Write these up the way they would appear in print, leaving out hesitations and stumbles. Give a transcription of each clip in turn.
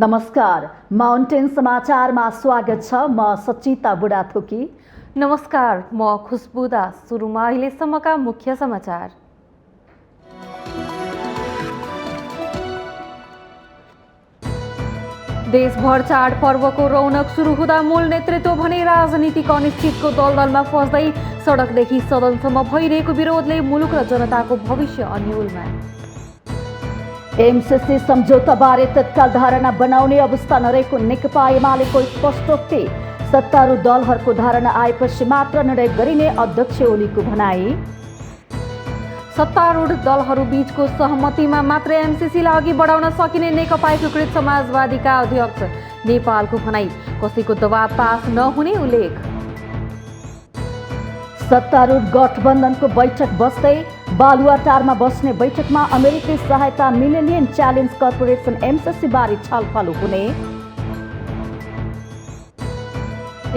नमस्कार, माउन्टेन समाचारमा स्वागत छ। म सचिता बुढाथोकी। नमस्कार, म खुशबु दास। सुरुमा अहिलेसम्मका मुख्य समाचार। देशभर चाडपर्वको रौनक सुरु हुँदा मूल नेतृत्व भने राजनीतिक अनिश्चितको दलदलमा फस्दै सडकदेखि सदनसम्म भइरहेको विरोधले मुलुक र जनताको भविष्य अन्योलमा। एमसीसी सम्झौताबारे तत्काल धारणा बनाउने अवस्था नरहेको नेकपा एमालेको स्पष्टोक्ति। सत्तारूढ दलहरूको धारणा आएपछि मात्र निर्णय गरिने अध्यक्ष ओलीको भनाई। सत्तारूढ दलहरू बीचको सहमतिमा मात्र एमसीसीलाई अघि बढाउन सकिने नेकपा एकीकृत समाजवादीका अध्यक्ष नेपालको भनाई। कसैको दबाव पास नहुने उल्लेख। सत्तारूढ गठबन्धनको बैठक बस्दै बालुवाटारमा बस्ने बैठकमा अमेरिकी सहायता मिलेनियम च्यालेन्ज कर्पोरेसन एमसीसी बारे छलफल हुने।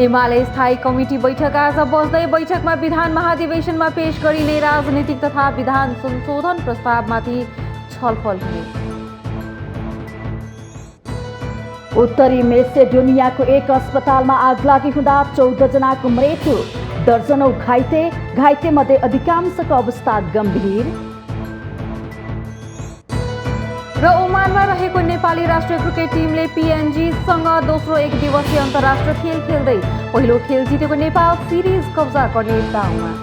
एमाले स्थायी कमिटी बैठक आज बस्दै बैठकमा विधान महाधिवेशनमा पेश गरिने राजनीतिक तथा विधान संशोधन प्रस्तावमाथि छलफल हुने। उत्तरी मेसेडोनियाको एक अस्पतालमा आगलागी हुँदा 14 जनाको मृत्यु, दर्जनौं घाइते मध्ये अधिकांशको अवस्था गम्भीर। र ओमानमा रहेको नेपाली राष्ट्रिय क्रिकेट टिमले पीएनजीसँग दोस्रो एक दिवसीय अन्तर्राष्ट्रिय खेल खेल्दै पहिलो खेल जितेको नेपाल सिरिज कब्जा गर्ने दाउमा।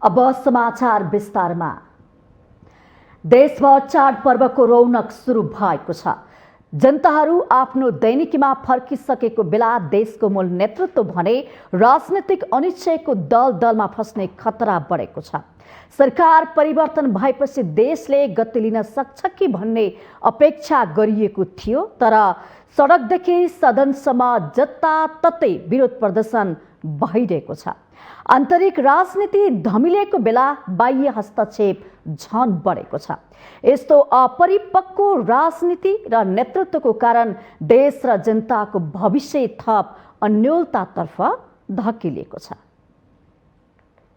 अब समाचार विस्तारमा। देशभर चाडपर्वको रौनक सुरु भएको छ। जनताहरू आफ्नो दैनिकीमा फर्किसकेको बेला देशको मूल नेतृत्व भने राजनीतिक अनिश्चयको दलदलमा फस्ने खतरा बढेको छ। सरकार परिवर्तन भएपछि देशले गति लिन सक्छ कि भन्ने अपेक्षा गरिएको थियो, तर सडकदेखि सदनसम्म जताततै विरोध प्रदर्शन भइरहेको छ। आन्तरिक राजनीति धमिलिएको बेला बाह्य हस्तक्षेप झन बढेको छ। यस्तो अपरिपक्व राजनीति र नेतृत्वको कारण देश र जनताको भविष्य थप अन्योलतातर्फ धकेलिएको छ।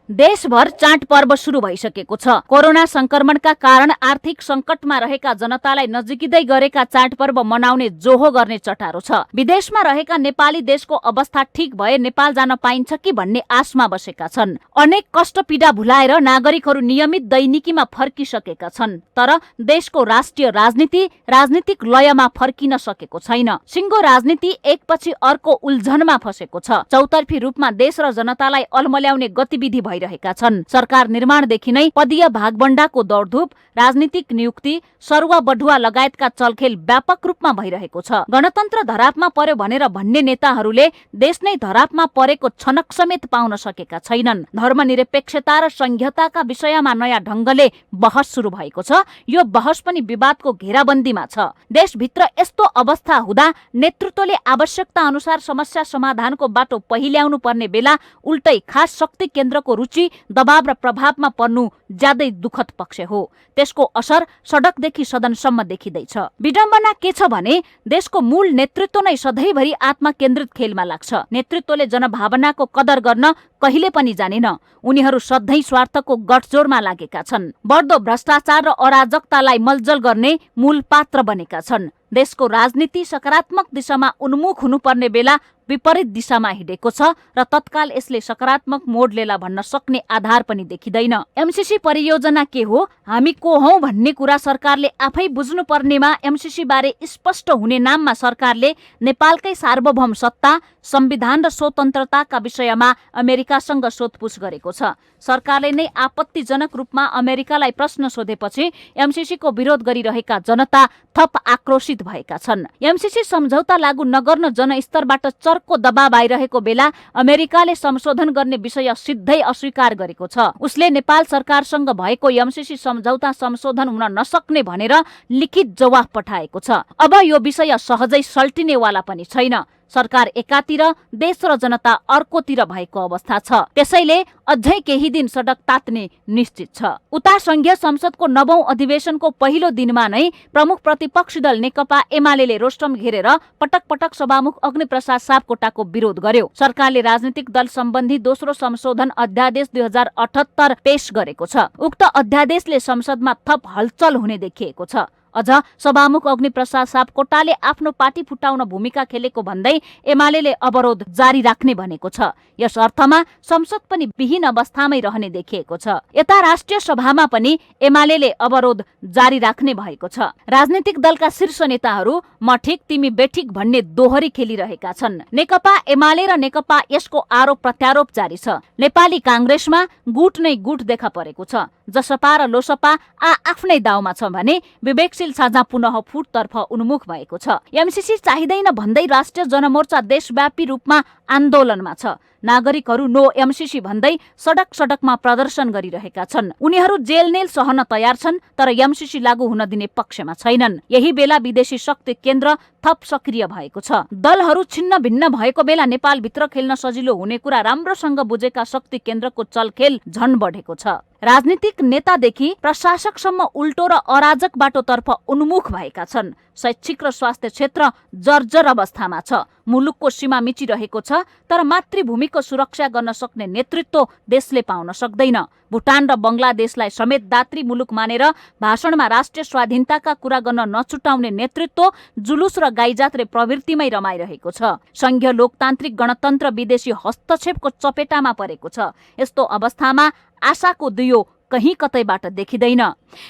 देशभर चाडपर्व सुरु भइसकेको छ। कोरोना संक्रमणका कारण आर्थिक संकटमा रहेका जनतालाई नजिकिँदै गरेका चाडपर्व मनाउने जोहो गर्ने चटारो छ। विदेशमा रहेका नेपाली देशको अवस्था ठिक भए नेपाल जान पाइन्छ कि भन्ने आशमा बसेका छन्। अनेक कष्ट पीडा भुलाएर नागरिकहरू नियमित दैनिकीमा फर्किसकेका छन्, तर देशको राष्ट्रिय राजनीतिक लयमा फर्किन सकेको छैन। सिङ्गो राजनीति एकपछि अर्को उल्झनमा फसेको छ। चौतर्फी रूपमा देश र जनतालाई अल्मल्याउने गतिविधि रहेका छन्। सरकार निर्माणदेखि नै पदीय भागबण्डाको दौडधुप, राजनीतिक नियुक्ति, सरुवा बढुवा लगायतका चलखेल व्यापक रूपमा भइरहेको छ। गणतन्त्र धरापमा पर्यो भनेर भन्ने नेताहरूले देश नै धरापमा परेको छनक समेत पाउन सकेका छैनन्। धर्मनिरपेक्षता र संघीयताका विषयमा नयाँ ढंगले बहस सुरु भएको छ। यो बहस पनि विवादको घेराबन्दीमा छ। देशभित्र यस्तो अवस्था हुँदा नेतृत्वले आवश्यकता अनुसार समस्या समाधानको बाटो पहिल्याउनु पर्ने बेला उल्टै खास शक्ति केन्द्रको रुचि, दबाव र प्रभावमा पर्नु ज्यादै दुखद पक्ष हो। त्यसको असर सडकदेखि सदनसम्म देखिँदैछ। विडम्बना के छ भने देशको मूल नेतृत्व नै सधैँभरि आत्मा केन्द्रित खेलमा लाग्छ। नेतृत्वले जनभावनाको कदर गर्न कहिले पनि जानेन। उनीहरू सधैँ स्वार्थको गठजोडमा लागेका छन्। बढ्दो भ्रष्टाचार र अराजकतालाई मलजल गर्ने मूल पात्र बनेका छन्। देशको राजनीति सकारात्मक दिशामा उन्मुख हुनुपर्ने बेला विपरीत दिशामा हिँडेको छ र तत्काल यसले सकारात्मक मोड लेला भन्न सक्ने आधार पनि देखिँदैन। एमसीसी परियोजना के हो, हामी को हौं भन्ने कुरा सरकारले आफै बुझ्नु पर्नेमा एमसीसी बारे स्पष्ट हुने नाममा सरकारले नेपालकै सार्वभौम सत्ता, संविधान र स्वतन्त्रताका विषयमा अमेरिकासँग सोधपुछ गरेको छ। सरकारले नै आपत्तिजनक रूपमा अमेरिकालाई प्रश्न सोधेपछि एमसीसीको विरोध गरिरहेका जनता थप आक्रोशित भएका छन्। एमसीसी सम्झौता लागू नगर्न जनस्तरबाट चर्को दबाव आइरहेको बेला अमेरिकाले संशोधन गर्ने विषय सिधै अस्वीकार गरेको छ। उसले नेपाल सरकारसँग भएको एमसीसी सम्झौता संशोधन हुन नसक्ने भनेर लिखित जवाफ पठाएको छ। अब यो विषय सहजै सल्टिनेवाला पनि छैन। सरकार एकातिर, देश र जनता अर्कोतिर भएको अवस्था छ। त्यसैले अझै केही दिन सडक तात्ने निश्चित छ। उता संघीय संसदको 9औं अधिवेशनको पहिलो दिनमा नै प्रमुख प्रतिपक्षी दल नेकपा एमाले रोस्टम घेरेर पटक पटक सभामुख अग्निप्रसाद सापकोटाको विरोध गर्यो। सरकारले राजनीतिक दल सम्बन्धी दोस्रो संशोधन अध्यादेश 2078 पेश गरेको छ। उक्त अध्यादेशले संसदमा थप हलचल हुने देखिएको छ। अझ सभामुख अग्निप्रसाद सापकोटाले आफ्नो पार्टी फुटाउन भूमिका खेलेको भन्दै एमाले अवरोध जारी राख्ने भनेको छ। यस अर्थमा संसद पनि विहीन अवस्थामै रहने देखिएको छ। यता राष्ट्रिय सभामा पनि एमाले अवरोध जारी राख्ने भएको छ। राजनीतिक दलका शीर्ष नेताहरू म ठिक तिमी बेठिक भन्ने दोहोरी खेलिरहेका छन्। नेकपा एमाले र नेकपा यसको आरोप प्रत्यारोप जारी छ। नेपाली कांग्रेसमा गुट नै गुट देखा परेको छ। जसपा र लोसपा आफ्नै दाउमा छ भने विवेकशील साझा पुनः फुटतर्फ उन्मुख भएको छ। एमसीसी चाहिँदैन भन्दै राष्ट्रिय जनमोर्चा देशव्यापी रूपमा आन्दोलनमा छ। नागरिकहरू नो एमसीसी भन्दै सडकमा प्रदर्शन गरिरहेका छन्। उनीहरू जेलनेल सहन तयार छन्, तर एमसीसी लागू हुन दिने पक्षमा छैनन्। यही बेला विदेशी शक्ति केन्द्र थप सक्रिय भएको छ। दलहरू छिन्न भिन्न भएको बेला नेपालभित्र खेल्न सजिलो हुने कुरा राम्रोसँग बुझेका शक्ति केन्द्रको चलखेल झन बढेको छ। राजनीतिक नेतादेखि प्रशासकसम्म उल्टो र अराजक बाटोतर्फ उन्मुख भएका छन्। शैक्षिक र स्वास्थ्य क्षेत्र जर्जर अवस्थामा छ। मुलुकको सीमा मिचिरहेको छ, तर मातृभूमिको सुरक्षा गर्न सक्ने नेतृत्व देशले पाउन सक्दैन। भुटान र बंगलादेशलाई समेत दात्री मुलुक मानेर भाषणमा राष्ट्रिय स्वाधीनताका कुरा गर्न नछुटाउने नेतृत्व जुलुस र गाईजात्रे प्रवृत्तिमै रमाइरहेको छ। संघीय लोकतान्त्रिक गणतन्त्र विदेशी हस्तक्षेपको चपेटामा परेको छ। यस्तो अवस्थामा आशाको दियो कहीँ कतैबाट देखिँदैन।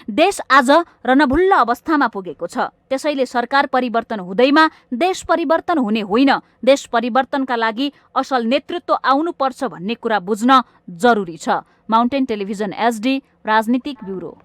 देश आज रणभुल्ल अवस्थामा पुगेको छ। त्यसैले सरकार परिवर्तन हुँदैमा देश परिवर्तन हुने होइन। देश परिवर्तनका लागि असल नेतृत्व आउनुपर्छ भन्ने कुरा बुझ्न जरुरी छ। माउन्टेन टेलिभिजन एसडी राजनीतिक ब्युरो।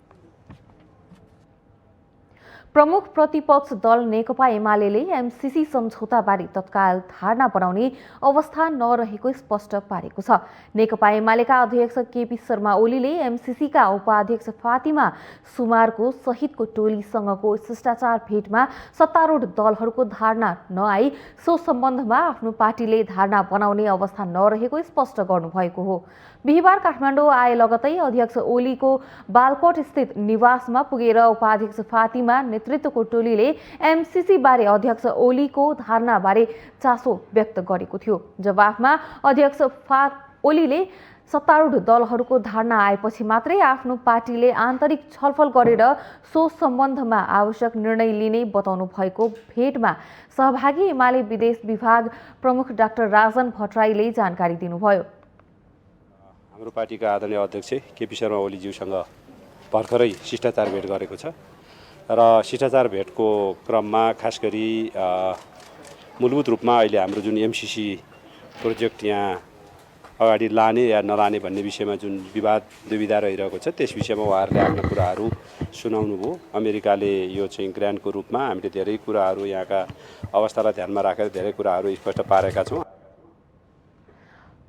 प्रमुख प्रतिपक्ष दल नेकपा एमाले एमसीसी सम्झौताबारे तत्काल धारणा बनाउने अवस्था नरहेको स्पष्ट पारेको छ। नेकपा एमालेका अध्यक्ष केपी शर्मा ओलीले एमसीसीका उपाध्यक्ष फातिमा सुमारको सहितको टोलीसँगको शिष्टाचार भेटमा सत्तारूढ दलहरूको धारणा नआई सो सम्बन्धमा आफ्नो पार्टीले धारणा बनाउने अवस्था नरहेको स्पष्ट गर्नुभएको हो। बिहिबार काठमाडौँ आए लगतै अध्यक्ष ओलीको बालकोट स्थित निवासमा पुगेर उपाध्यक्ष फातिमा नेतृत्वको टोलीले एमसीसी बारे अध्यक्ष ओलीको धारणाबारे चासो व्यक्त गरेको थियो। जवाफमा अध्यक्ष ओलीले सत्तारूढ दलहरूको धारणा आएपछि मात्रै आफ्नो पार्टीले आन्तरिक छलफल गरेर सो सम्बन्धमा आवश्यक निर्णय लिने बताउनु भएको भेटमा सहभागी एमाले विदेश विभाग प्रमुख डाक्टर राजन भट्टराईले जानकारी दिनुभयो। हाम्रो पार्टीका आदरणीय अध्यक्ष केपी शर्मा ओलीज्यूसँग भर्खरै शिष्टाचार भेट गरेको छ र शिष्टाचार भेटको क्रममा खास गरी मूलभूत रूपमा अहिले हाम्रो जुन एमसीसी प्रोजेक्ट यहाँ अगाडि लाने या नलाने भन्ने विषयमा जुन दुविधा रहिरहेको छ त्यस विषयमा उहाँहरूले आफ्ना कुराहरू सुनाउनु भयो। अमेरिकाले यो चाहिँ ग्रान्टको रूपमा हामीले धेरै कुराहरू यहाँका अवस्थालाई ध्यानमा राखेर धेरै कुराहरू स्पष्ट पारेका छौँ।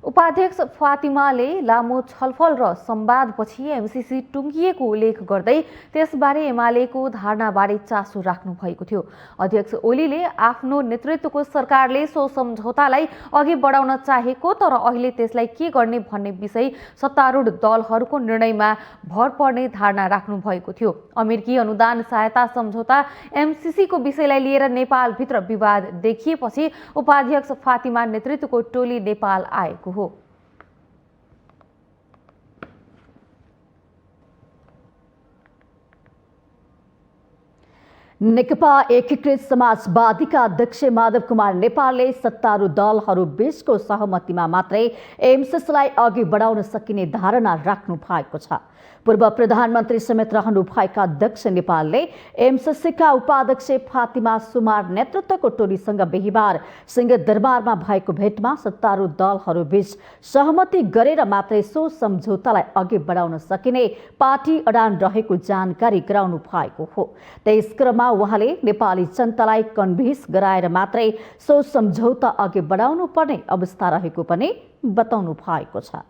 उपाध्यक्ष फातिमाले लामो छलफल र संवादपछि एमसीसी टुङ्गिएको उल्लेख गर्दै त्यसबारे एमालेको धारणाबारे चासो राख्नु भएको थियो। अध्यक्ष ओलीले आफ्नो नेतृत्वको सरकारले सो सम्झौतालाई अघि बढाउन चाहेको तर अहिले त्यसलाई के गर्ने भन्ने विषय सत्तारूढ दलहरूको निर्णयमा भर पर्ने धारणा राख्नु भएको थियो। अमेरिकी अनुदान सहायता सम्झौता एमसीसीको विषयलाई लिएर नेपालभित्र विवाद देखिएपछि उपाध्यक्ष फातिमा नेतृत्वको टोली नेपाल आएको हो। नेकपा एकीकृत समाजवादीका अध्यक्ष माधव कुमार नेपालले सत्तारूढ दलहरू बीचको सहमतिमा मात्रै एमसीसीलाई अघि बढाउन सकिने धारणा राख्नु भएको छ। पूर्व प्रधानमन्त्री समेत रहनुभएका अध्यक्ष नेपालले एमसीसीका उपाध्यक्ष फातिमा सुमार नेतृत्वको टोलीसँग बिहिबार सिंहदरबारमा भएको भेटमा सत्तारूढ दलहरू बीच सहमति गरेर मात्रै सो सम्झौतालाई अघि बढाउन सकिने पार्टी अडान रहेको जानकारी गराउनु भएको हो। त्यस क्रममा उहाँले नेपाली जनतालाई कन्भिन्स गराएर मात्रै सो सम्झौता अघि बढाउनु पर्ने अवस्था रहेको पनि बताउनु भएको छ।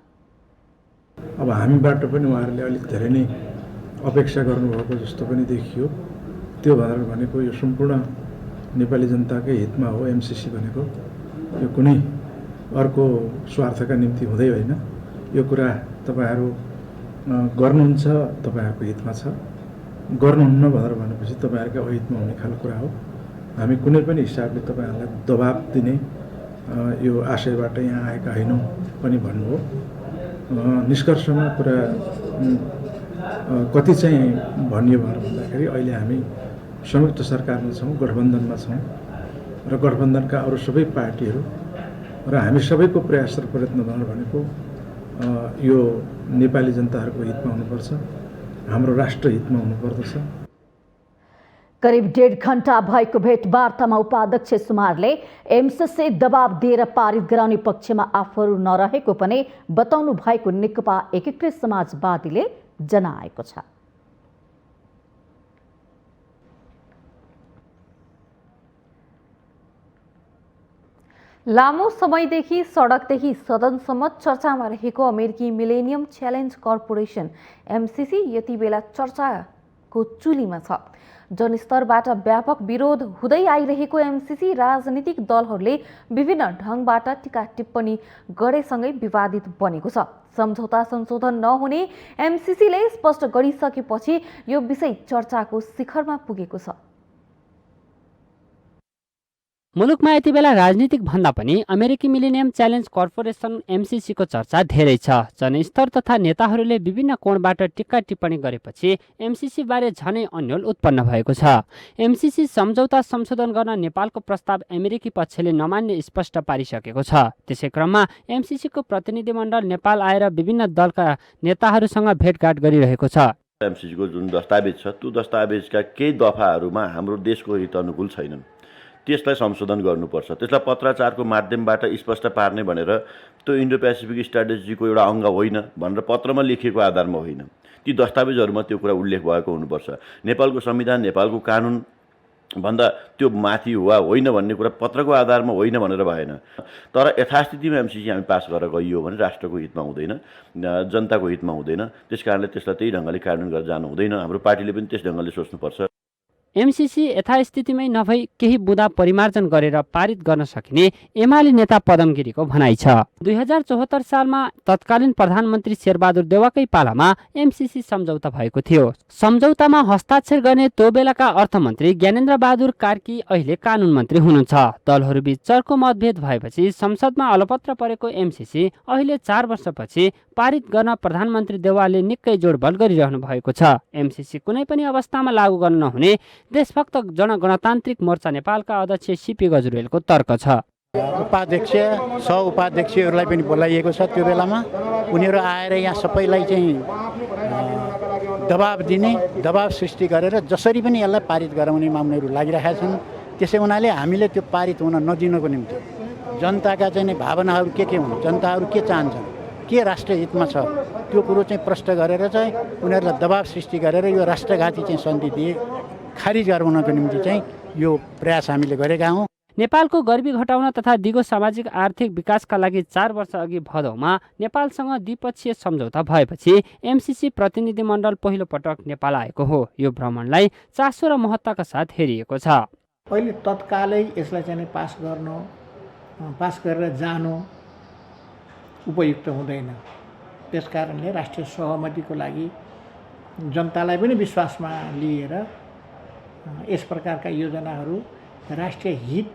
अब हामीबाट पनि उहाँहरूले अलिक धेरै नै अपेक्षा गर्नुभएको जस्तो पनि देखियो। त्यो भनेको यो सम्पूर्ण नेपाली जनताकै हितमा हो एमसीसी भनेको यो कुनै अर्को स्वार्थका निम्ति हुँदै होइन। यो कुरा तपाईँहरू गर्नुहुन्छ, तपाईँहरूको हितमा छ, गर्नुहुन्न भनेर भनेपछि तपाईँहरूकै अहितमा हुने खालको कुरा हो। हामी कुनै पनि हिसाबले तपाईँहरूलाई दबाब दिने यो आशयबाट यहाँ आएका होइनौँ पनि भन्नु हो। निष्कर्षमा कुरा कति चाहिँ भनियो भनेर भन्दाखेरि अहिले हामी संयुक्त सरकारमा छौँ, गठबन्धनमा छौँ र गठबन्धनका अरू सबै पार्टीहरू र हामी सबैको प्रयास र प्रयत्न भनेको यो नेपाली जनताहरूको हितमा हुनुपर्छ, हाम्रो राष्ट्र हितमा हुनुपर्दछ। करिब 1.5 घण्टा भएको भेटवार्तामा उपाध्यक्ष सुमारले एमसीसी दबाब दिएर पारित गराउने पक्षमा आफूहरू नरहेको पनि बताउनु भएको नेकपा एकीकृत समाजवादीले जनाएको छ। लामो समयदेखि सडकदेखि सदनसम्म चर्चामा रहेको अमेरिकी मिलेनियम च्यालेन्ज कर्पोरेसन एमसीसी यति बेला चर्चाको चुलीमा छ। जनस्तरबाट व्यापक विरोध हुँदै आइरहेको एमसीसी राजनीतिक दलहरूले विभिन्न ढङ्गबाट टीका टिप्पणी गरेसँगै विवादित बनेको छ। सम्झौता संशोधन नहुने एमसीसीले स्पष्ट गरिसकेपछि यो विषय चर्चाको शिखरमा पुगेको छ। मुलुकमा यति बेला राजनीतिक भन्दा पनि अमेरिकी मिलेनियम च्यालेन्ज कर्पोरेसन एमसीसीको चर्चा धेरै छ। जनस्तर तथा नेताहरूले विभिन्न कोणबाट टीका टिप्पणी गरेपछि एमसीसी बारे झनै अन्यल उत्पन्न भएको छ। एमसीसी सम्झौता संशोधन गर्न नेपालको प्रस्ताव अमेरिकी पक्षले नमान्ने स्पष्ट पारिसकेको छ। त्यसै क्रममा एमसीसीको प्रतिनिधिमण्डल नेपाल आएर विभिन्न दलका नेताहरूसँग भेटघाट गरिरहेको छ। एमसीसीको जुन दस्तावेज छ त्यो दस्तावेजका केही दफाहरूमा हाम्रो देशको हित अनुकूल छैनन्, त्यसलाई संशोधन गर्नुपर्छ, त्यसलाई पत्राचारको माध्यमबाट स्पष्ट पार्ने भनेर त्यो इन्डो पेसिफिक स्ट्राटेजीको एउटा अङ्ग होइन भनेर पत्रमा लेखिएको आधारमा होइन, ती दस्तावेजहरूमा त्यो कुरा उल्लेख भएको हुनुपर्छ। नेपालको संविधान, नेपालको कानुन भन्दा त्यो माथि वा होइन भन्ने कुरा पत्रको आधारमा होइन भनेर भएन। तर यथास्थितिमा एमसीसी हामी पास गरेर गइयो भने राष्ट्रको हितमा हुँदैन, जनताको हितमा हुँदैन। त्यस कारणले त्यसलाई त्यही ढङ्गले कार्यान्वयन गरेर जानु हुँदैन। हाम्रो पार्टीले पनि त्यस ढङ्गले सोच्नुपर्छ। एमसीसी यथास्थितिमै नभई केही बुँदा परिमार्जन गरेर पारित गर्न सकिने एमाले नेता पदम गिरीको भनाइ छ। 2074 सालमा तत्कालीन प्रधानमन्त्री शेरबहादुर देउवाकै पालामा एमसीसी सम्झौता भएको थियो। सम्झौतामा हस्ताक्षर गर्ने त्यो बेलाका अर्थमन्त्री ज्ञानेन्द्र बहादुर कार्की अहिले कानुन मन्त्री हुनुहुन्छ। दलहरूबीच चर्को मतभेद भएपछि संसदमा अलपत्र परेको एमसीसी अहिले 4 वर्षपछि पारित गर्न प्रधानमन्त्री देउवाले निकै जोडबल गरिरहनु भएको छ। एमसीसी कुनै पनि अवस्थामा लागू गर्न नहुने देशभक्त जनगणतान्त्रिक मोर्चा नेपालका अध्यक्ष सीपी गजुरेलको तर्क छ। उपाध्यक्ष सहउपाध्यक्षहरूलाई पनि बोलाइएको छ। त्यो बेलामा उनीहरू आएर यहाँ सबैलाई चाहिँ दबाब दिने, दबाब सृष्टि गरेर जसरी पनि यसलाई पारित गराउनेमा उनीहरू लागिरहेका छन्। त्यसै हुनाले हामीले त्यो पारित हुन नदिनको निम्ति जनताका चाहिँ भावनाहरू के हुन्, जनताहरू के चाहन्छन्, के राष्ट्र हितमा छ, त्यो कुरो चाहिँ प्रष्ट गरेर चाहिँ उनीहरूलाई दबाब सृष्टि गरेर यो राष्ट्रघाती चाहिँ सन्धि दिए खारिज गराउनको निम्ति चाहिँ यो प्रयास हामीले गरेका हौँ। नेपालको गरिबी घटाउन तथा दिगो सामाजिक आर्थिक विकासका लागि 4 वर्ष अघि भदौमा नेपालसँग द्विपक्षीय सम्झौता भएपछि एमसीसी प्रतिनिधिमण्डल पहिलो पटक नेपाल आएको हो। यो भ्रमणलाई चासो र महत्त्वका साथ हेरिएको छ। अहिले तत्कालै यसलाई चाहिँ पास गरेर जानु उपयुक्त हुँदैन। त्यसकारणले राष्ट्रिय सहमतिको लागि जनतालाई पनि विश्वासमा लिएर यस प्रकारका योजनाहरू राष्ट्रिय हित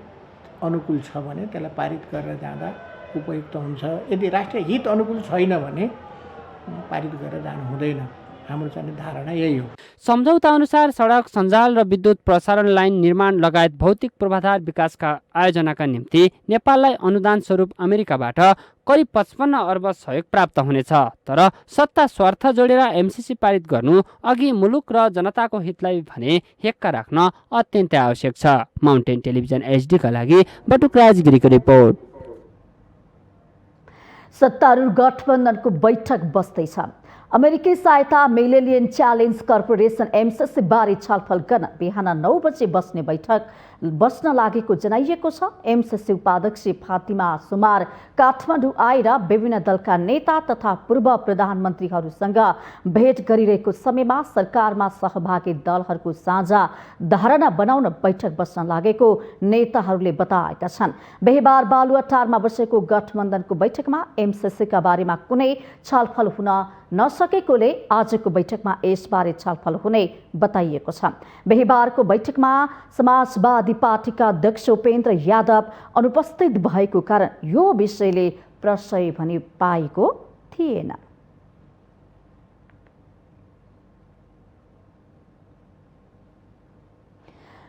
अनुकूल छ भने त्यसलाई पारित गरेर जाँदा उपयुक्त हुन्छ। यदि राष्ट्रिय हित अनुकूल छैन भने पारित गरेर जानु हुँदैन। हाम्रो चाहिँ धारणा यही हो। सम्झौता अनुसार सडक सञ्जाल र विद्युत प्रसारण लाइन निर्माण लगायत भौतिक पूर्वाधार विकासका आयोजनाका निम्ति नेपाललाई अनुदान स्वरूप अमेरिकाबाट करिब 55 अर्ब सहयोग प्राप्त हुनेछ। तर सत्ता स्वार्थ जोडेर एमसीसी पारित गर्नु अघि मुलुक र जनताको हितलाई भने हेक्का राख्न अत्यन्तै आवश्यक छ। माउन्टेन टेलिभिजन एचडीका लागि बटुकराज गिरीको रिपोर्ट। सत्तारूढ गठबन्धनको बैठक बस्दैछ। अमेरिकी सहायता मिलेनियम च्यालेन्ज कर्पोरेसन एमसिसी बारे छलफल गर्न बिहान 9 बजे बस्न लागेको जनाइएको छ। एमसिसी उपाध्यक्ष फातिमा सुमार काठमाडौँ आएर विभिन्न दलका नेता तथा पूर्व प्रधानमन्त्रीहरूसँग भेट गरिरहेको समयमा सरकारमा सहभागी दलहरूको साझा धारणा बनाउन बैठक बस्न लागेको नेताहरूले बताएका छन्। बिहीबार बालुवाटारमा बसेको गठबन्धनको बैठकमा एमसिसीका बारेमा कुनै छलफल हुन नसकेकोले आजको बैठकमा यसबारे छलफल हुने बताइएको छ। बिहीबारको बैठकमा समाजवादी पार्टीका अध्यक्ष उपेन्द्र यादव अनुपस्थित भएको कारण यो विषयले प्रशय भनी पाएको थिएन।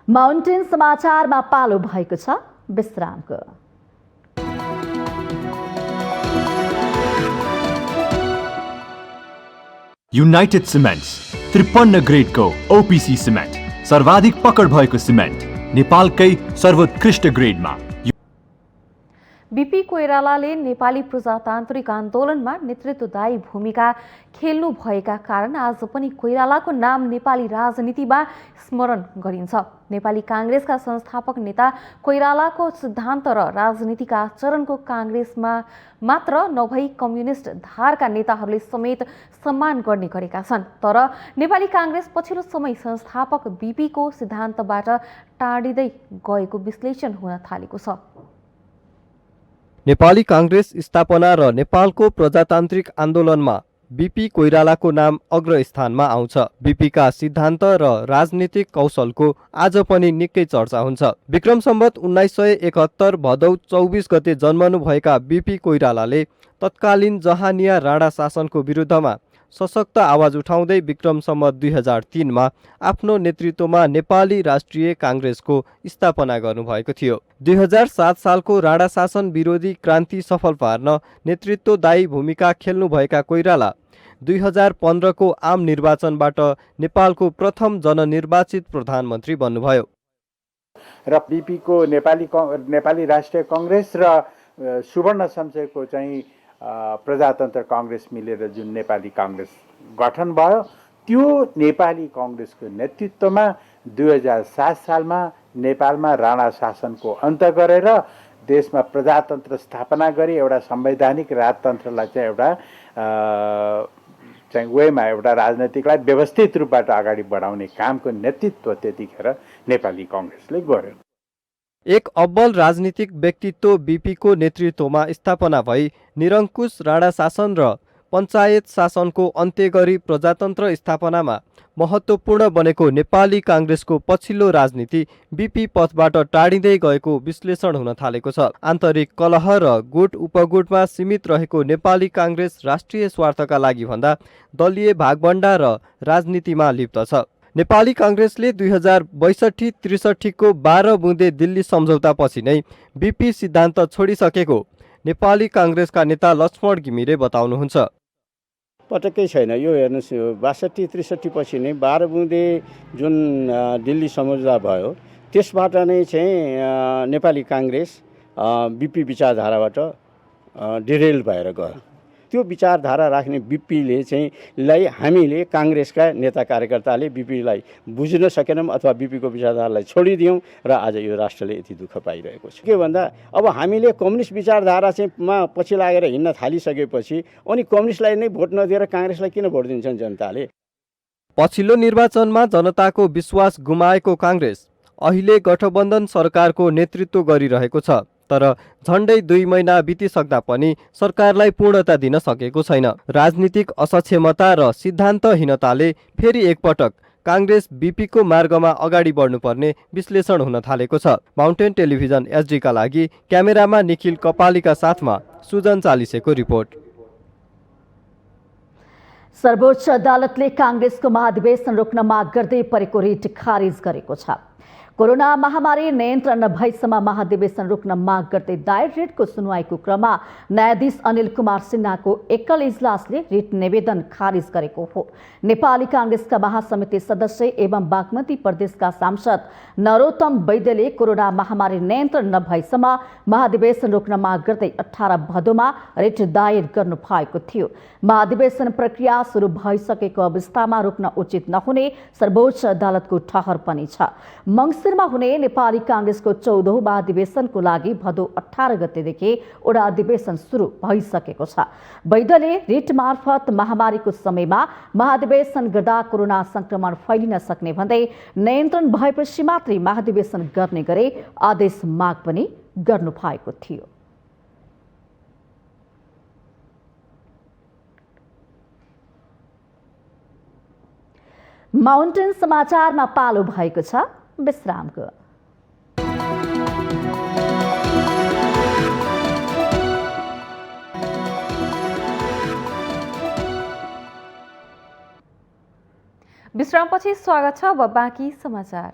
माउन्टेन समाचारमा पालो भएको छ विश्रामको। युनाइटेड सिमेन्ट्स 53 ग्रेडको ओपीसी सिमेन्ट, सर्वाधिक पकड भएको सिमेन्ट, नेपालकै सर्वोत्कृष्ट ग्रेडमा। बीपी कोइरालाले नेपाली प्रजातान्त्रिक आन्दोलनमा नेतृत्वदायी भूमिका खेल्नु भएका कारण आज पनि कोइरालाको नाम नेपाली राजनीतिमा स्मरण गरिन्छ। नेपाली काङ्ग्रेसका संस्थापक नेता कोइरालाको सिद्धान्त र राजनीतिक आचरणको काङ्ग्रेसमा मात्र नभई कम्युनिस्ट धारका नेताहरूले समेत सम्मान गर्ने गरेका छन्। तर नेपाली काङ्ग्रेस पछिल्लो समय संस्थापक बीपीको सिद्धान्तबाट टाढिँदै गएको विश्लेषण हुन थालेको छ। नेपाली काङ्ग्रेस स्थापना र नेपालको प्रजातान्त्रिक आन्दोलनमा बीपी कोइरालाको नाम अग्रस्थानमा आउँछ। बीपीका सिद्धान्त र राजनीतिक कौशलको आज पनि निकै चर्चा हुन्छ। विक्रम सम्वत 1971 भदौ 24 गते जन्मनुभएका बीपी कोइरालाले तत्कालीन जहानिया राणा शासनको विरुद्धमा सशक्त आवाज उठाउँदै विक्रम सम्वत 2003 मा आफ्नो नेतृत्वमा नेपाली राष्ट्रिय काङ्ग्रेसको स्थापना गर्नुभएको थियो। 2007 सालको राणा शासन विरोधी क्रान्ति सफल पार्न नेतृत्वदायी भूमिका खेल्नुभएका कोइराला 2015 को आम निर्वाचनबाट नेपालको प्रथम जननिर्वाचित प्रधानमन्त्री बन्नुभयो। र बीपीको नेपाली राष्ट्रिय काङ्ग्रेस र सुवर्ण संशयको चाहिँ प्रजातन्त्र काङ्ग्रेस मिलेर जुन नेपाली काङ्ग्रेस गठन भयो, त्यो नेपाली काङ्ग्रेसको नेतृत्वमा 2007 सालमा नेपालमा राणा शासनको अन्त गरेर देशमा प्रजातन्त्र स्थापना गरी एउटा संवैधानिक राजतन्त्रलाई चाहिँ एउटा वेमा एउटा राजनीतिकलाई व्यवस्थित रूपबाट अगाडि बढाउने कामको नेतृत्व त्यतिखेर नेपाली काङ्ग्रेसले गर्यो। एक अब्बल राजनीतिक व्यक्तित्व बीपीको नेतृत्वमा स्थापना भई निरङ्कुश राणा शासन र पञ्चायत शासनको अन्त्य गरी प्रजातन्त्र स्थापनामा महत्त्वपूर्ण बनेको नेपाली काङ्ग्रेसको पछिल्लो राजनीति बीपी पथबाट टाढिँदै गएको विश्लेषण हुन थालेको छ। आन्तरिक कलह र गुट उपगुटमा सीमित रहेको नेपाली काङ्ग्रेस राष्ट्रिय स्वार्थका लागि भन्दा दलीय भागभण्डा र राजनीतिमा लिप्त छ। नेपाली काङ्ग्रेसले 2062-63 को 12 बुँदे दिल्ली सम्झौतापछि नै बीपी सिद्धान्त छोडिसकेको नेपाली काङ्ग्रेसका नेता लक्ष्मण घिमिरे बताउनुहुन्छ। पटक्कै छैन। यो हेर्नुहोस्, 62-63 पछि नै 12 बुँदे जुन दिल्ली सम्झौता भयो, त्यसबाट नै चाहिँ नेपाली काङ्ग्रेस बीपी विचारधाराबाट डिरेल भएर गयो। त्यो विचारधारा राख्ने बीपीले चाहिँ हामीले काङ्ग्रेसका नेता कार्यकर्ताले बीपीलाई बुझ्न सकेनौँ अथवा बीपीको विचारधारालाई छोडिदियौँ र आज यो राष्ट्रले यति दुःख पाइरहेको छ। के भन्दा अब हामीले कम्युनिस्ट विचारधारा चाहिँ पछि लागेर हिँड्न थालिसकेपछि अनि कम्युनिस्टलाई नै भोट नदिएर काङ्ग्रेसलाई किन भोट दिन्छन् जनताले? पछिल्लो निर्वाचनमा जनताको विश्वास गुमाएको काङ्ग्रेस अहिले गठबन्धन सरकारको नेतृत्व गरिरहेको छ। तर झण्डै 2 महिना बितिसक्दा पनि सरकारलाई पूर्णता दिन सकेको छैन। राजनीतिक असक्षमता र सिद्धान्तहीनताले फेरि एकपटक काङ्ग्रेस बीपीको मार्गमा अगाडि बढ्नुपर्ने विश्लेषण हुन थालेको छ। माउन्टेन टेलिभिजन एसडीका लागि क्यामेरामा निखिल कपालीका साथमा सुजन चालिसेको रिपोर्ट। सर्वोच्च अदालतले काङ्ग्रेसको महाधिवेशन रोक्न माग गर्दै परेको रिट खारिज गरेको छ। कोरोना महामारी नियन्त्रण नभएसम्म महाधिवेशन रोक्न माग गर्दै दायर रिटको सुनवाईको क्रममा न्यायाधीश अनिल कुमार सिन्हाको एकल इजलासले रिट निवेदन खारिज गरेको हो। नेपाली कांग्रेसका महासमिति सदस्य एवं बागमती प्रदेशका सांसद नरोत्तम वैद्यले कोरोना महामारी नियन्त्रण नभएसम्म महाधिवेशन रोक्न माग गर्दै 18 भदौमा रिट दायर गर्नु भएको थियो। महाधिवेशन प्रक्रिया सुरु भइसकेको अवस्थामा रोक्न उचित नहुने सर्वोच्च अदालतको ठहर पनि छ। मंसिरमा हुने नेपाली कांग्रेसको 14औं महाधिवेशनको लागि भदौ 18 गतेदेखि वडा अधिवेशन सुरु भइसकेको छ। वैद्यले रिट मार्फत महामारीको समयमा महाधिवेशन गर्दा कोरोना संक्रमण फैलिन सक्ने भन्दै नियन्त्रण भएपछि मात्रै महाधिवेशन गर्ने गरी आदेश माग पनि गर्नु भएको थियो। माउन्टेन समाचारमा पालो भएको छ विश्रामको। विश्रामपछि स्वागत छ। अब बाँकी समाचार।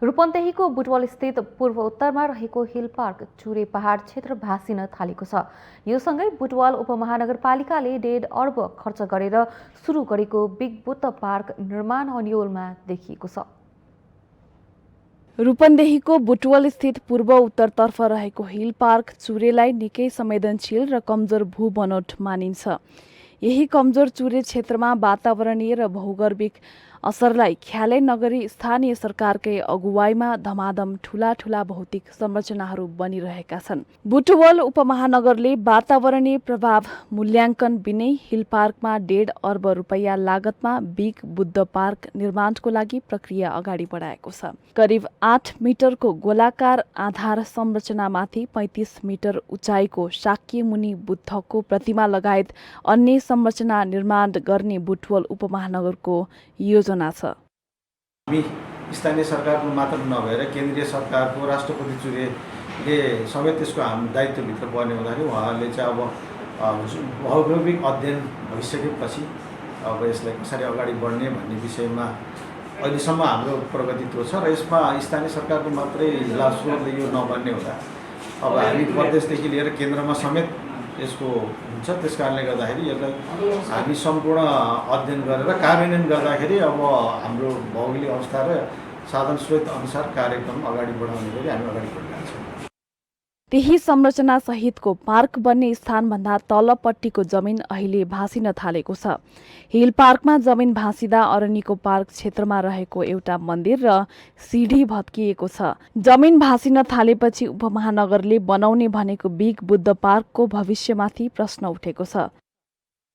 रूपन्देहीको बुटवल स्थित पूर्व उत्तरमा रहेको हिल पार्क चुरे पहाड क्षेत्र भासिन थालेको छ। यो सँगै बुटवल उपमहानगरपालिकाले 1.5 अर्ब खर्च गरेर सुरु गरेको बिग बुद्ध पार्क निर्माण अन्योलमा देखिएको छ। रूपन्देहीको बुटवल स्थित पूर्व उत्तरतर्फ रहेको हिल पार्क चुरेलाई निकै संवेदनशील र कमजोर भूबनोट मानिन्छ। यही कमजोर चुरे क्षेत्रमा वातावरणीय र भौगर्भिक असरलाई ख्यालै नगरी स्थानीय सरकारकै अगुवाईमा धमाधम ठूला ठूला भौतिक संरचनाहरू बनिरहेका छन्। बुटवल उपमहानगरले वातावरणीय प्रभाव मूल्याङ्कन बिनै हिल पार्कमा 1.5 अर्ब रुपैयाँ लागतमा बिग बुद्ध पार्क निर्माणको लागि प्रक्रिया अगाडि बढाएको छ। करिब 8 मिटरको गोलाकार आधार संरचनामाथि 35 मिटर उचाइको शाक्यमुनि बुद्धको प्रतिमा लगायत अन्य संरचना निर्माण गर्ने बुटवल उपमहानगरको योजना छ। हामी स्थानीय सरकारको मात्र नभएर केन्द्रीय सरकारको राष्ट्रपति चुरेले समेत त्यसको हाम्रो दायित्वभित्र पर्ने हुँदाखेरि उहाँहरूले चाहिँ अब भौगोलिक अध्ययन भइसकेपछि अब यसलाई कसरी अगाडि बढ्ने भन्ने विषयमा अहिलेसम्म हाम्रो प्रगति त्यो छ र यसमा स्थानीय सरकारको मात्रै हिलास्रोतले यो नबन्ने हुँदा अब हामी प्रदेशदेखि लिएर केन्द्रमा समेत यसको हुन्छ। त्यस कारणले गर्दाखेरि यसलाई हामी सम्पूर्ण अध्ययन गरेर कार्यान्वयन गर्दाखेरि अब हाम्रो भौगोलिक अवस्था र साधन स्रोत अनुसार कार्यक्रम अगाडि बढाउने गरी हामी अगाडि बढिरहेछौँ। त्यही संरचना सहितको पार्क बन्ने स्थानभन्दा तलपट्टिको जमिन अहिले भासिन थालेको छ। हिल पार्कमा जमिन भाँसिदा अरण्यको पार्क क्षेत्रमा रहेको एउटा मन्दिर र सिढी भत्किएको छ। जमिन भाँसिन थालेपछि उपमहानगरले बनाउने भनेको बिग बुद्ध पार्कको भविष्यमाथि प्रश्न उठेको छ।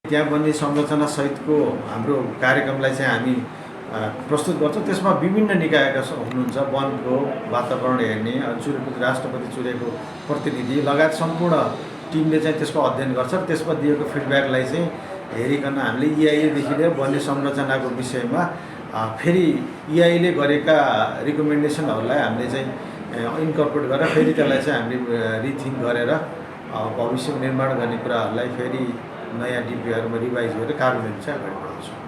त्यहाँ बन्ने संरचना सहितको हाम्रो कार्यक्रमलाई चाहिँ हामी प्रस्तुत गर्छौँ। त्यसमा विभिन्न निकायका हुनुहुन्छ, वनको वातावरण हेर्ने राष्ट्रपति चुरेको प्रतिनिधि लगायत सम्पूर्ण टिमले चाहिँ त्यसको अध्ययन गर्छ र त्यसमा दिएको फिडब्याकलाई चाहिँ हेरिकन हामीले इआइएदेखि लिएर वन्य संरचनाको विषयमा फेरि इआइले गरेका रिकमेन्डेसनहरूलाई हामीले चाहिँ इन्कर्पोरेट गरेर फेरि त्यसलाई चाहिँ हामीले रिथिङ्क गरेर भविष्य निर्माण गर्ने कुराहरूलाई फेरि नयाँ डिपिआरमा रिभाइज गरेर कार्यान्वयन चाहिँ अगाडि बढाउँछौँ।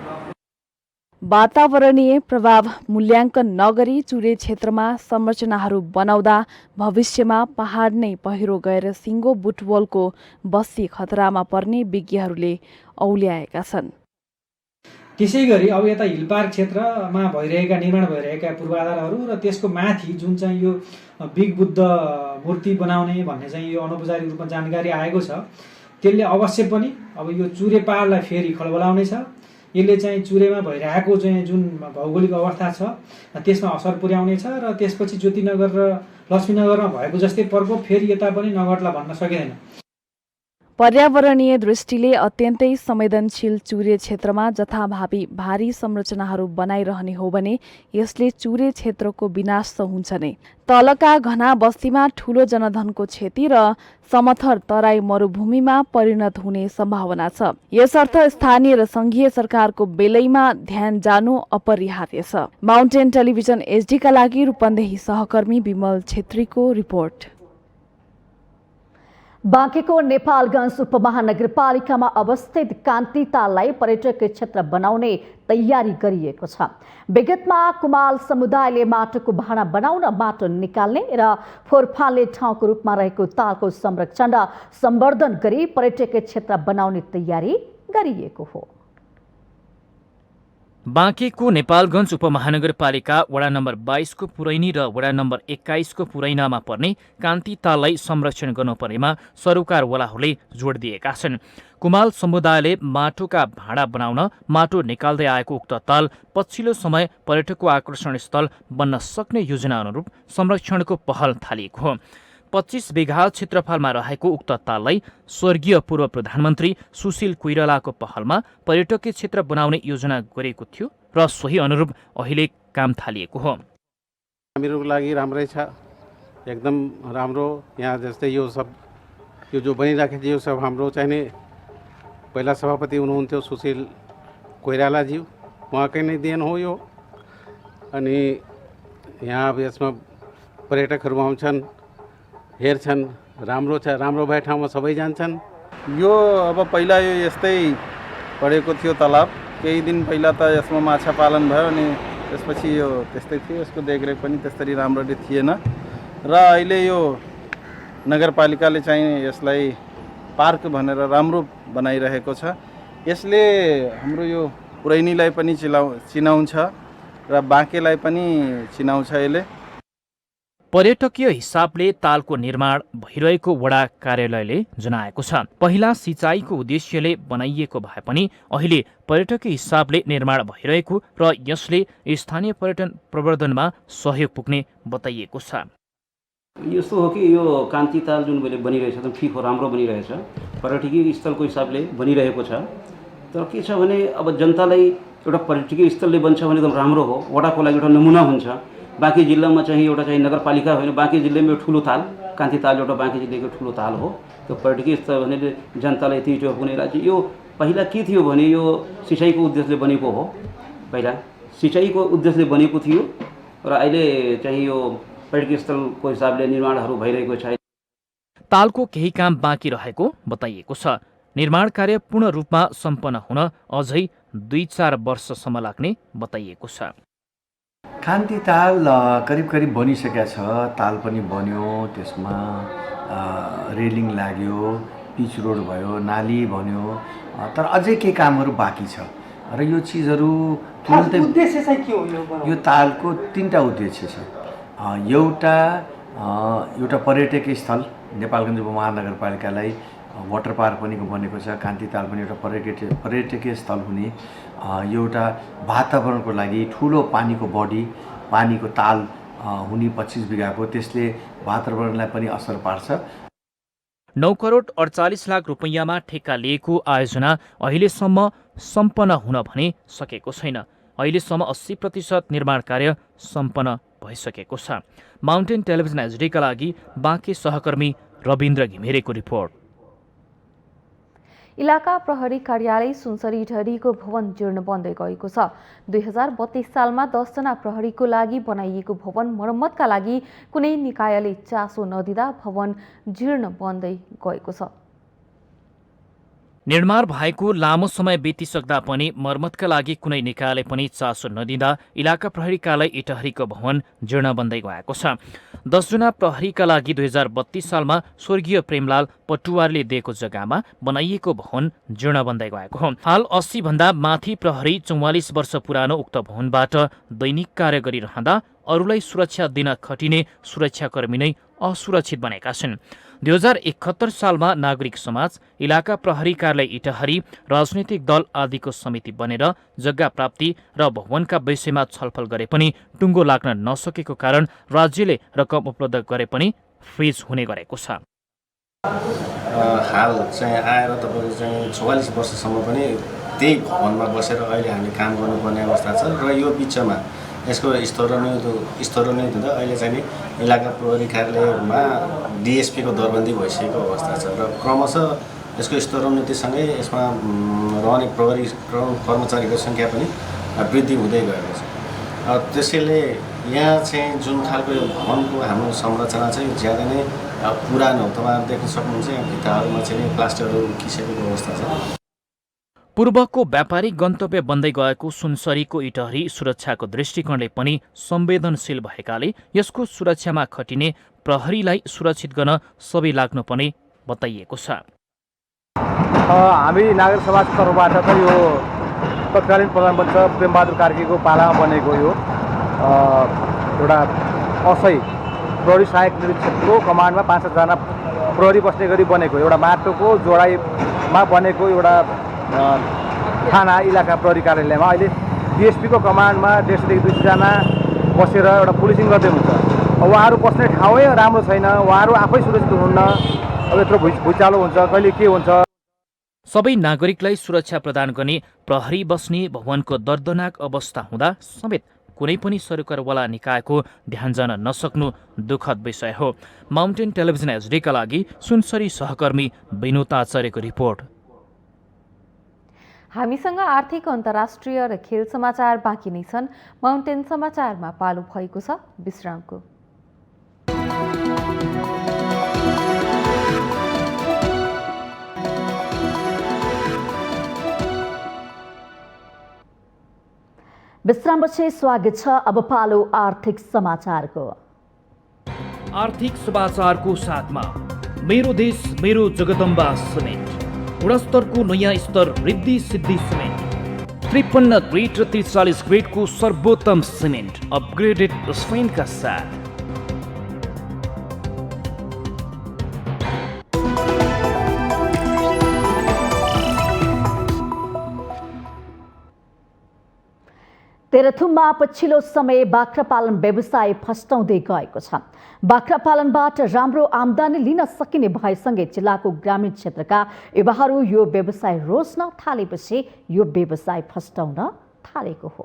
वातावरणीय प्रभाव मूल्याङ्कन नगरी चुरे क्षेत्रमा संरचनाहरू बनाउँदा भविष्यमा पहाड नै पहिरो गएर सिङ्गो बुटवलको बस्ती खतरामा पर्ने विज्ञहरूले औल्याएका छन्। त्यसै गरी अब यता हिल पार्क क्षेत्रमा निर्माण भइरहेका पूर्वाधारहरू र त्यसको माथि जुन चाहिँ यो बिग बुद्ध मूर्ति बनाउने भन्ने चाहिँ यो अनौपचारिक रूपमा जानकारी आएको छ, त्यसले अवश्य पनि अब यो चुरे पहाडलाई फेरि खलबलाउनेछ। यसले चाहिँ चुरेमा भइरहेको चाहिँ जुन भौगोलिक अवस्था छ त्यसमा असर पुर्याउनेछ र त्यसपछि ज्योतिनगर र लक्ष्मीनगरमा भएको जस्तै प्रकोप फेरि यता पनि नघट्ला भन्न सकिँदैन। पर्यावरणीय दृष्टिले अत्यन्तै संवेदनशील चुरे क्षेत्रमा जथाभावी भारी संरचनाहरू बनाइरहने हो भने यसले चुरे क्षेत्रको विनाश त हुन्छ नै, तलका घना बस्तीमा ठूलो जनधनको क्षति र समथर तराई मरुभूमिमा परिणत हुने सम्भावना छ। यसर्थ स्थानीय र संघीय सरकारको बेलैमा ध्यान जानु अपरिहार्य छ। माउन्टेन टेलिभिजन एचडीका लागि रूपन्देही सहकर्मी विमल छेत्रीको रिपोर्ट। बाँकेको नेपालगञ्ज उपमहानगरपालिकामा अवस्थित कान्ति ताललाई पर्यटकीय क्षेत्र बनाउने तयारी गरिएको छ। विगतमा कुमाल समुदायले माटोको भाँडा बनाउन माटो निकाल्ने र फोहोरफाल्ने ठाउँको रूपमा रहेको तालको संरक्षण र सम्वर्धन गरी पर्यटकीय क्षेत्र बनाउने तयारी गरिएको हो। बाँकेको नेपालगञ्ज उपमहानगरपालिका वडा नम्बर 22 को पुरैनी र वडा नम्बर 21 को पुरैनामा पर्ने कान्ति ताललाई संरक्षण गर्नुपर्नेमा सरोकारवालाहरूले जोड दिएका छन्। कुमाल समुदायले माटोका भाँडा बनाउन माटो निकाल्दै आएको उक्त ताल पछिल्लो समय पर्यटकको आकर्षण स्थल बन्न सक्ने योजना अनुरूप संरक्षणको पहल थालिएको हो। 25 बिघा क्षेत्रफलमा रहेको उक्त ताललाई स्वर्गीय पूर्व प्रधानमन्त्री सुशील कोइरालाको पहलमा पर्यटकीय क्षेत्र बनाउने योजना गरेको थियो र सोही अनुरूप अहिले काम थालिएको हो। हामीहरूको लागि राम्रै छ, एकदम राम्रो। यहाँ जस्तै यो जो बनिराखेको छ यो सब हाम्रो चाहिने पहिला सभापति हुनुहुन्थ्यो सुशील कोइरालाज्यू, उहाँकै नै देन हो यो। अनि यहाँ अब यसमा पर्यटकहरू आउँछन्, हेर्छन्, राम्रो छ। राम्रो भए ठाउँमा सबै जान्छन्। यो अब पहिला यो यस्तै पढेको थियो तालाब, केही दिन पहिला त यसमा माछा पालन भयो अनि त्यसपछि यो त्यस्तै थियो, यसको देखरेख पनि त्यसरी राम्ररी थिएन र अहिले यो नगरपालिकाले चाहिँ यसलाई पार्क भनेर राम्रो बनाइरहेको छ। यसले हाम्रो यो पुरैनीलाई पनि चिनाउँछ र बाँकेलाई पनि चिनाउँछ। यसले पर्यटकीय हिसाबले तालको निर्माण भइरहेको वडा कार्यालयले जनाएको छ। पहिला सिँचाइको उद्देश्यले बनाइएको भए पनि अहिले पर्यटकीय हिसाबले निर्माण भइरहेको र यसले स्थानीय पर्यटन प्रवर्धनमा सहयोग पुग्ने बताइएको छ। यस्तो हो कि यो कान्ति ताल जुन बनिरहेछ एकदम ठिक हो, राम्रो बनिरहेछ, पर्यटकीय स्थलको हिसाबले बनिरहेको छ। तर के छ भने अब जनतालाई एउटा पर्यटकीय स्थलले बन्छ भने एकदम राम्रो हो, वडाको लागि एउटा नमुना हुन्छ। बाँकी जिल्लामा चाहिँ एउटा चाहिँ नगरपालिका होइन, बाँकी जिल्लामा एउटा ठुलो ताल, कान्ति ताल एउटा बाँकी जिल्लाको ठुलो ताल हो। त्यो पर्यटकीय स्थल भने जनतालाई यति पुग्ने राज्य। यो पहिला के थियो भने यो सिँचाइको उद्देश्यले बनेको हो, पहिला सिँचाइको उद्देश्यले बनेको थियो र अहिले चाहिँ यो पर्यटकीय स्थलको हिसाबले निर्माणहरू भइरहेको छ। तालको केही काम बाँकी रहेको बताइएको छ। निर्माण कार्य पूर्ण रूपमा सम्पन्न हुन अझै 2-4 वर्षसम्म लाग्ने बताइएको छ। कान्ति ताल करिब बनिसकेको छ। ताल पनि बन्यो, त्यसमा रेलिङ लाग्यो, पिच रोड भयो, नाली बन्यो, तर अझै केही कामहरू बाँकी छ र यो चिजहरू तुरुन्तै। उद्देश्य चाहिँ के हो? यो तालको 3टा उद्देश्य छ। एउटा पर्यटकीय स्थल, नेपालगञ्ज उपमहानगरपालिकालाई वाटर पार्क पनि बनेको छ। कान्ति ताल पनि एउटा पर्यटकीय स्थल हुने, एउटा वातावरणको लागि ठुलो पानीको बडी, पानीको ताल हुने 25 बिघाको, त्यसले वातावरणलाई पनि असर पार्छ। 9 करोड 48 लाख रुपैयाँमा ठेक्का लिएको आयोजना अहिलेसम्म सम्पन्न हुन भने सकेको छैन। अहिलेसम्म 80% निर्माण कार्य सम्पन्न भइसकेको छ। माउन्टेन टेलिभिजन एचडीका लागि बाँके सहकर्मी रविन्द्र घिमिरेको रिपोर्ट। इलाका प्रहरी कार्यालय सुनसरी ढडीको भवन जीर्ण बन्दै गएको छ। 2032 सालमा 10 जना प्रहरीको लागि बनाइएको भवन मर्मतका लागि कुनै निकायले चासो नदिँदा भवन जीर्ण बन्दै गएको छ। निर्माण भएको लामो समय बितिसक्दा पनि मर्मतका लागि कुनै निकायले पनि चासो नदिँदा इलाका प्रहरी कार्यालय इटहरीको भवन जीर्ण बन्दै गएको छ। 10 जना प्रहरीका लागि 2032 सालमा स्वर्गीय प्रेमलाल पटुवारले दिएको जग्गामा बनाइएको भवन जीर्ण बन्दै गएको हो। हाल 80 भन्दा माथि प्रहरी 44 वर्ष पुरानो उक्त भवनबाट दैनिक कार्य गरिरहँदा अरूलाई सुरक्षा दिन खटिने सुरक्षाकर्मी नै असुरक्षित बनेका छन्। 2071 सालमा नागरिक समाज, इलाका प्रहरी कार्यालय इटहरी, राजनैतिक दल आदिको समिति बनेर जग्गा प्राप्ति र भवनका विषयमा छलफल गरे पनि टुङ्गो लाग्न नसकेको कारण राज्यले रकम उपलब्ध गरे पनि फ्रिज हुने गरेको छ। हाल चाहिँ आएर तपाईँको चाहिँ 44 वर्षसम्म पनि त्यही भवनमा बसेर अहिले हामी काम गर्नुपर्ने अवस्था छ र यो बिचमा यसको स्तरोन्नति हुँदा अहिले चाहिँ इलाका प्रहरी कार्यालयमा डिएसपीको दरबन्दी भइसकेको अवस्था छ र क्रमशः यसको स्तरोन्नतिसँगै यसमा रहने प्रहरी कर्मचारीको सङ्ख्या पनि वृद्धि हुँदै गएको छ। त्यसैले यहाँ चाहिँ जुन खालको भवनको हाम्रो संरचना चाहिँ ज्यादा नै पुरानो तपाईँहरू देख्न सक्नुहुन्छ यहाँ भित्ताहरूमा चाहिँ प्लास्टरहरू उठिसकेको अवस्था छ। पूर्वको व्यापारिक गन्तव्य बन्दै गएको सुनसरीको इटहरी सुरक्षाको दृष्टिकोणले पनि संवेदनशील भएकाले यसको सुरक्षामा खटिने प्रहरीलाई सुरक्षित गर्न सबै लाग्नुपर्ने बताइएको छ। हामी नागरिक समाजको तर्फबाट त यो तत्कालीन प्रधानमन्त्री प्रेमबहादुर कार्कीको पालामा बनेको यो एउटा असै प्रहरी सहायक निरीक्षकको कमान्डमा 5-7 जना प्रहरी बस्ने गरी बनेको एउटा माटोको जोडाइमा बनेको एउटा थाना इलाका प्रहरी कार्यालयमा अहिले डिएसपीको कमान्डमा 150-200 जना बसेर एउटा पुलिसिङ गर्दै हुन्छ। उहाँहरू बस्ने ठाउँै राम्रो छैन, उहाँहरू आफै सुरक्षित हुनुहुन्न। अब यत्रो भुइँचालो हुन्छ, कहिले के हुन्छ। सबै नागरिकलाई सुरक्षा प्रदान गर्ने प्रहरी बस्ने भवनको दर्दनाक अवस्था हुँदा समेत कुनै पनि सरकारवाला निकायको ध्यान जान नसक्नु दुःखद विषय हो। माउन्टेन टेलिभिजन एचडीका लागि सुनसरी सहकर्मी विनोद आचार्यको रिपोर्ट। हामीसँग आर्थिक अन्तर्राष्ट्रिय र खेल समाचार बाँकी नै छन्। माउन्टेन समाचारमा पालो भएको छ विश्रामको। विश्रामपछि स्वागत छ। अब पालो आर्थिक समाचारको। आर्थिक समाचारको साथमा मेरो देश मेरो जगदम्बा सिमेन्ट, गुणस्तरको नयाँ स्तर रिद्धि सिद्धि सिमेन्ट, 53 ग्रेड र 43 ग्रेडको सर्वोत्तम सिमेन्ट अपग्रेडेड स्पेनका साथ। तेह्रथुममा पछिल्लो समय बाख्रा पालन व्यवसाय फस्टाउँदै गएको छ। बाख्रा पालनबाट राम्रो आम्दानी लिन सकिने भएसँगै जिल्लाको ग्रामीण क्षेत्रका युवाहरू यो व्यवसाय रोज्न थालेपछि यो व्यवसाय फस्टाउन थालेको हो।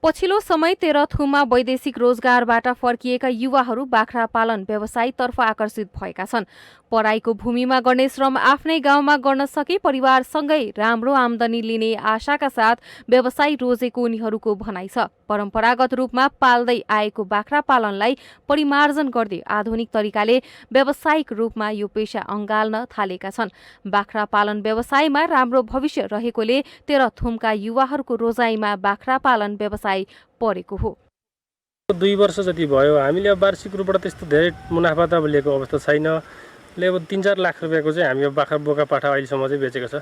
पछिल्लो समय तेह्रथुममा वैदेशिक रोजगारबाट फर्किएका युवाहरू बाख्रा पालन व्यवसायतर्फ आकर्षित भएका छन्। पराईको भूमिमा गर्ने श्रम आफ्नै गाउँमा गर्न सके परिवारसँगै राम्रो आम्दानी लिने आशाका साथ व्यवसाय रोजेको उनीहरूको भनाइ छ। परम्परागत रूपमा पाल्दै आएको बाख्रा पालनलाई परिमार्जन गर्दै आधुनिक तरिकाले व्यावसायिक रूपमा यो पेशा अँगाल्न थालेका छन्। बाख्रा पालन व्यवसायमा राम्रो भविष्य रहेकोले तेह्रथुमका युवाहरूको रोजाइमा बाख्रा पालन व्यवसाय परेको हो। 2 वर्ष जति भयो, हामीले अब वार्षिक रूपबाट त्यस्तो धेरै मुनाफा त लिएको अवस्था छैन। अब 3-4 लाख रुपियाँको चाहिँ हामी बाख्रा बोका पाठा अहिलेसम्म चाहिँ बेचेको छ।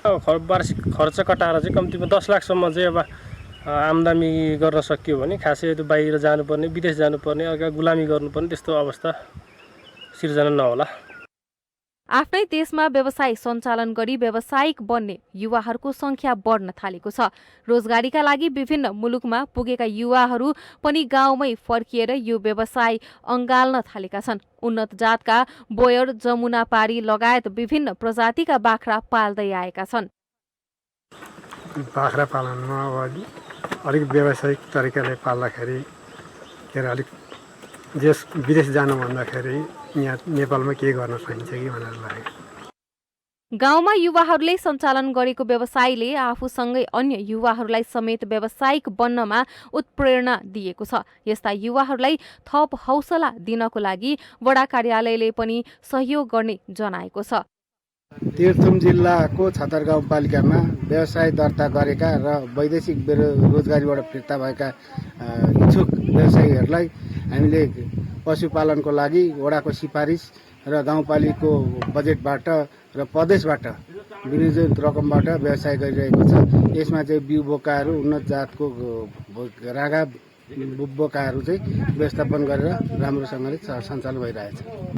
वार्षिक खर्च कटाएर चाहिँ कम्तीमा 10 लाखसम्म चाहिँ अब आम्दानी गर्न सकियो भने खासै त्यो बाहिर जानुपर्ने, विदेश जानुपर्ने, अर्का गुलामी गर्नुपर्ने त्यस्तो अवस्था सिर्जना नहोला। आफ्नै देशमा व्यवसाय सञ्चालन गरी व्यावसायिक बन्ने युवाहरूको संख्या बढ्न थालेको छ। रोजगारीका लागि विभिन्न मुलुकमा पुगेका युवाहरू पनि गाउँमै फर्किएर यो व्यवसाय अँगाल्न थालेका छन्। उन्नत जातका बोयर, जमुनापारी लगायत विभिन्न प्रजातिका बाख्रा पाल्दै आएका छन्। बाख्रा पालनमा अब अलिक व्यावसायिक तरिकाले पाल्दाखेरि के अरे अलिक विदेश जानु भन्दाखेरि यहाँ नेपालमा के गर्न सकिन्छ कि भनेर लाग्यो। गाउँमा युवाहरूले सञ्चालन गरेको व्यवसायले आफूसँगै अन्य युवाहरूलाई समेत व्यावसायिक बन्नमा उत्प्रेरणा दिएको छ। यस्ता युवाहरूलाई थप हौसला दिनको लागि वडा कार्यालयले पनि सहयोग गर्ने जनाएको छ। तेह्रथुम जिल्लाको छतर गाउँपालिकामा व्यवसाय दर्ता गरेका र वैदेशिक रोजगारीबाट फिर्ता भएका इच्छुक व्यवसायीहरूलाई हामीले पशुपालनको लागि वडाको सिफारिस र गाउँपालिकाको बजेटबाट र प्रदेशबाट विनियोजित रकमबाट व्यवसाय गरिरहेको छ। यसमा चाहिँ बिउ बोकाहरू, उन्नत जातको रागा बोकाहरू चाहिँ व्यवस्थापन गरेर राम्रोसँगले सञ्चालन भइरहेछ।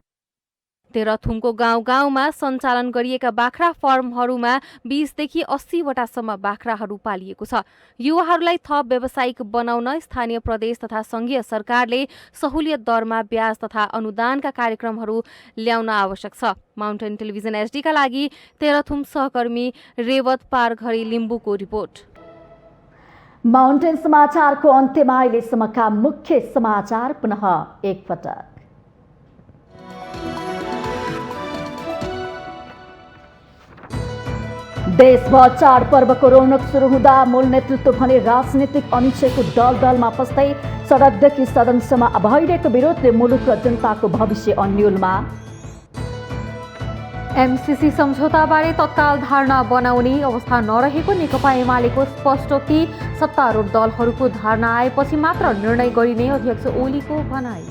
तेह्रथुमको गाउँ गाउँमा सञ्चालन गरिएका बाख्रा फार्महरूमा 20 देखि 80 वटासम्म बाख्राहरू पालिएको छ। युवाहरूलाई थप व्यावसायिक बनाउन स्थानीय प्रदेश तथा संघीय सरकारले सहुलियत दरमा ब्याज तथा अनुदानका कार्यक्रमहरू ल्याउन आवश्यक छ। माउन्टेन टेलिभिजन एचडीका लागि तेह्रथुम सहकर्मी रेवत पारघरी लिम्बूको रिपोर्ट। माउन्टेन समाचारको अन्त्यमा अहिलेसम्मका मुख्य समाचार पुनः एकपटक। देशभर चाडपर्वको रौनक सुरु हुँदा मूल नेतृत्व भने राजनीतिक अनिश्चयको दलदलमा फस्दै सडकदेखि सदनसम्म भइरहेको विरोधले मुलुक र जनताको भविष्य अन्योलमा। एमसीसी सम्झौताबारे तत्काल धारणा बनाउने अवस्था नरहेको नेकपा एमालेको स्पष्टोक्ति। सत्तारूढ दलहरूको धारणा आएपछि मात्र निर्णय गरिने अध्यक्ष ओलीको भनाई।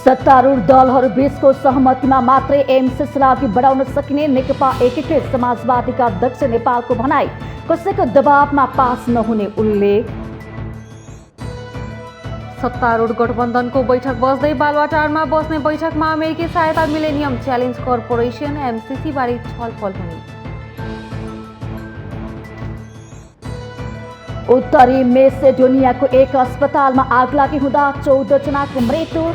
सत्तारूढ दलहरू बीचको सहमतिमा मात्रै एमसीसीलाई अघि बढाउन सकिने नेकपा एकीकृत समाजवादीका अध्यक्ष नेपालको भनाई। कसैको दबावमा पास नहुने उल्लेख। सत्तारूढ गठबन्धनको बैठक बस्दै बालुवाटारमा बस्ने बैठकमा अमेरिकी सहायता मिलेनियम च्यालेन्ज कर्पोरेसन एमसीसी बारे छलफल हुने। उत्तरी मेसेडोनियाको एक अस्पतालमा आगलागी हुँदा 14 जनाको मृत्यु,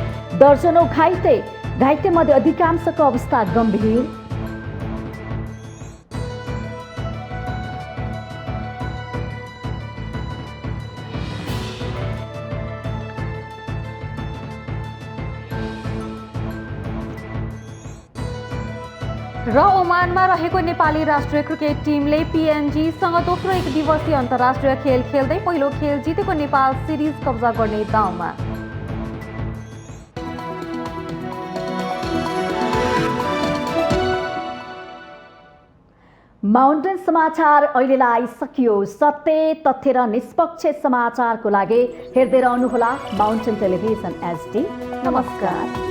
दर्जनौं घाइते मध्ये अधिकांशको अवस्था गम्भीर। र ओमानमा रहेको नेपाली राष्ट्रिय क्रिकेट टिमले पीएनजीसँग दोस्रो एक दिवसीय अन्तर्राष्ट्रिय खेल खेल्दै पहिलो खेल जितेको नेपाल सिरिज कब्जा गर्ने दाउमा। माउन्टेन समाचार अहिलेलाई सकियो। सत्य, तथ्य र निष्पक्ष समाचारको लागि हेर्दै रहनुहोला माउन्टेन टेलिभिजन HD। नमस्कार।